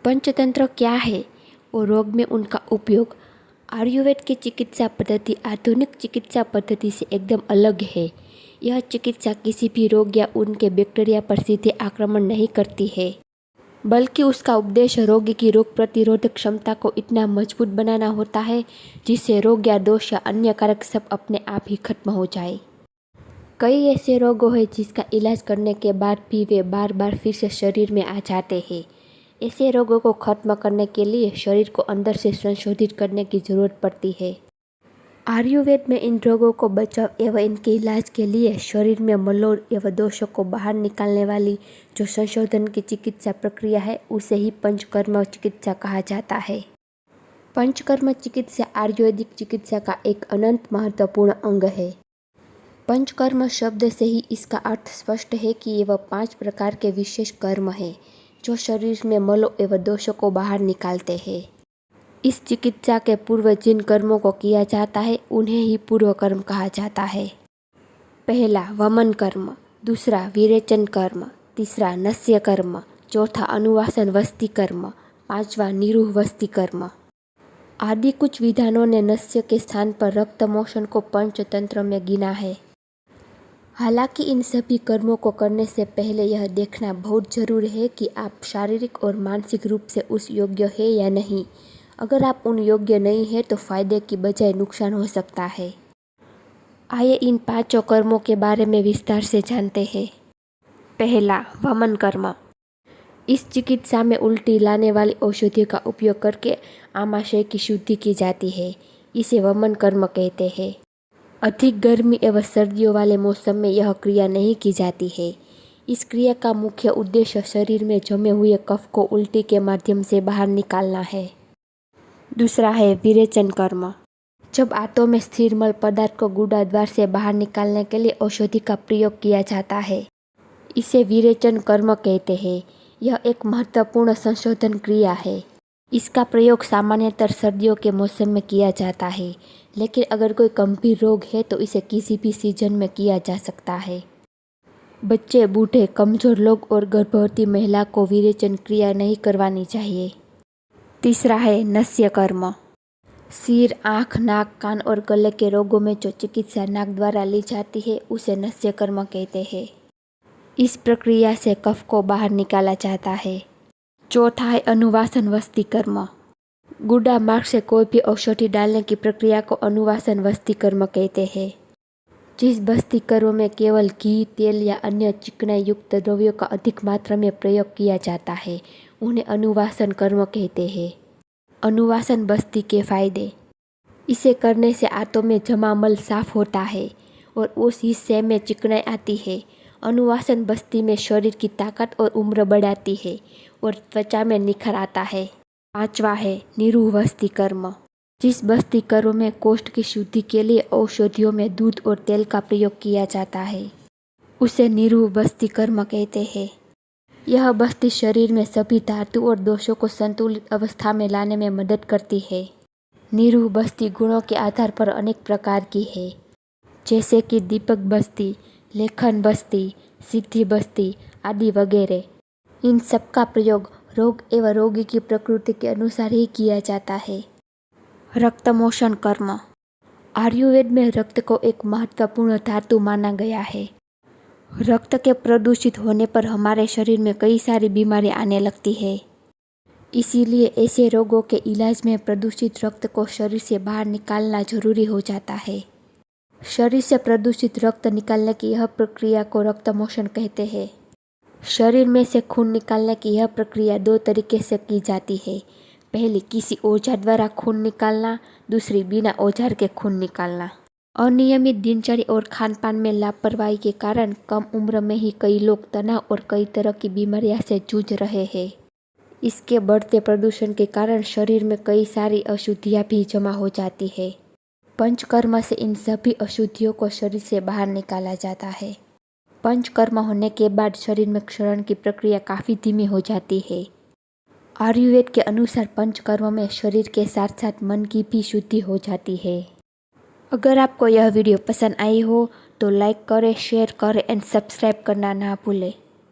पंचतंत्र क्या है और रोग में उनका उपयोग। आयुर्वेद की चिकित्सा पद्धति आधुनिक चिकित्सा पद्धति से एकदम अलग है। यह चिकित्सा किसी भी रोग या उनके बैक्टीरिया पर सीधे आक्रमण नहीं करती है, बल्कि उसका उद्देश्य रोगी की रोग प्रतिरोधक क्षमता को इतना मजबूत बनाना होता है जिससे रोग या दोष या अन्य कारक सब अपने आप ही खत्म हो जाए। कई ऐसे रोग हैं जिसका इलाज करने के बाद भी वे बार बार फिर से शरीर में आ जाते हैं। ऐसे रोगों को खत्म करने के लिए शरीर को अंदर से संशोधित करने की जरूरत पड़ती है। आयुर्वेद में इन रोगों को बचाव एवं इनके इलाज के लिए शरीर में मलोड़ एवं दोषों को बाहर निकालने वाली जो संशोधन की चिकित्सा प्रक्रिया है उसे ही पंचकर्म चिकित्सा कहा जाता है। पंचकर्म चिकित्सा आयुर्वेदिक चिकित्सा का एक अनंत महत्वपूर्ण अंग है। पंचकर्म शब्द से ही इसका अर्थ स्पष्ट है कि ये 5 प्रकार के विशेष कर्म हैं जो शरीर में मलों एवं दोषों को बाहर निकालते हैं। इस चिकित्सा के पूर्व जिन कर्मों को किया जाता है उन्हें ही पूर्व कर्म कहा जाता है। पहला वमन कर्म, दूसरा विरेचन कर्म, तीसरा नस्य कर्म, चौथा अनुवासन वस्ति कर्म, पांचवा निरूह वस्ति कर्म। आदि कुछ विधानों ने नस्य के स्थान पर रक्त मोशन को पंचतंत्र में गिना है। हालांकि इन सभी कर्मों को करने से पहले यह देखना बहुत जरूरी है कि आप शारीरिक और मानसिक रूप से उस योग्य है या नहीं। अगर आप उन योग्य नहीं है तो फायदे की बजाय नुकसान हो सकता है। आइए इन 5 कर्मों के बारे में विस्तार से जानते हैं। पहला, वमन कर्म। इस चिकित्सा में उल्टी लाने वाली औषधियों का उपयोग करके आमाशय की शुद्धि की जाती है। इसे वमन कर्म कहते हैं। अधिक गर्मी एवं सर्दियों वाले मौसम में यह क्रिया नहीं की जाती है। इस क्रिया का मुख्य उद्देश्य शरीर में जमे हुए कफ को उल्टी के माध्यम से बाहर निकालना है। दूसरा है विरेचन कर्म। जब आंतों में स्थिर मल पदार्थ को गुदा द्वार से बाहर निकालने के लिए औषधि का प्रयोग किया जाता है, इसे विरेचन कर्म कहते हैं। यह एक महत्वपूर्ण संशोधन क्रिया है। इसका प्रयोग सामान्यतः सर्दियों के मौसम में किया जाता है, लेकिन अगर कोई गंभीर रोग है तो इसे किसी भी सीजन में किया जा सकता है। बच्चे, बूढ़े, कमजोर लोग और गर्भवती महिला को विरेचन क्रिया नहीं करवानी चाहिए। तीसरा है नस्य कर्म। सिर, आँख, नाक, कान और गले के रोगों में जो चिकित्सा नाक द्वारा ली जाती है उसे नस्य कर्म कहते हैं। इस प्रक्रिया से कफ को बाहर निकाला जाता है। चौथा है अनुवासन वस्ति कर्म। गुदा मार्ग से कोई भी औषधि डालने की प्रक्रिया को अनुवासन वस्ति कर्म कहते हैं। जिस वस्ति कर्म में केवल घी, तेल या अन्य चिकनाई युक्त द्रव्यों का अधिक मात्रा में प्रयोग किया जाता है उन्हें अनुवासन कर्म कहते हैं। अनुवासन वस्ति के फायदे। इसे करने से आंतों में जमा मल साफ होता है और उस हिस्से में चिकनाई आती है। अनुवासन वस्ति में शरीर की ताकत और उम्र बढ़ाती है और त्वचा में निखर आता है। पांचवा है निरूह वस्ति कर्म। जिस वस्ति कर्म में कोष्ठ की शुद्धि के लिए औषधियों में दूध और तेल का प्रयोग किया जाता है उसे निरूह वस्ति कर्म कहते हैं। यह वस्ति शरीर में सभी धातु और दोषों को संतुलित अवस्था में लाने में मदद करती है। निरूह वस्ति गुणों के आधार पर अनेक प्रकार की है, जैसे कि दीपक वस्ति, लेखन वस्ति, सिद्धि वस्ति आदि वगैरह। इन सब का प्रयोग रोग एवं रोगी की प्रकृति के अनुसार ही किया जाता है। रक्त मोशन कर्म। आयुर्वेद में रक्त को एक महत्वपूर्ण धातु माना गया है। रक्त के प्रदूषित होने पर हमारे शरीर में कई सारी बीमारियां आने लगती है। इसीलिए ऐसे रोगों के इलाज में प्रदूषित रक्त को शरीर से बाहर निकालना जरूरी हो जाता है। शरीर से प्रदूषित रक्त निकालने की यह प्रक्रिया को रक्त मोशन कहते हैं। शरीर में से खून निकालने की यह प्रक्रिया 2 तरीके से की जाती है। पहली, किसी औजार द्वारा खून निकालना, दूसरी बिना औजार के खून निकालना। अनियमित दिनचर्या और खान पान में लापरवाही के कारण कम उम्र में ही कई लोग तनाव और कई तरह की बीमारियों से जूझ रहे हैं। इसके बढ़ते प्रदूषण के कारण शरीर में कई सारी अशुद्धियां भी जमा हो जाती है। पंचकर्म से इन सभी अशुद्धियों को शरीर से बाहर निकाला जाता है। पंचकर्म होने के बाद शरीर में क्षरण की प्रक्रिया काफ़ी धीमी हो जाती है। आयुर्वेद के अनुसार पंचकर्म में शरीर के साथ साथ मन की भी शुद्धि हो जाती है। अगर आपको यह वीडियो पसंद आई हो तो लाइक करें, शेयर करें एंड सब्सक्राइब करना ना भूलें।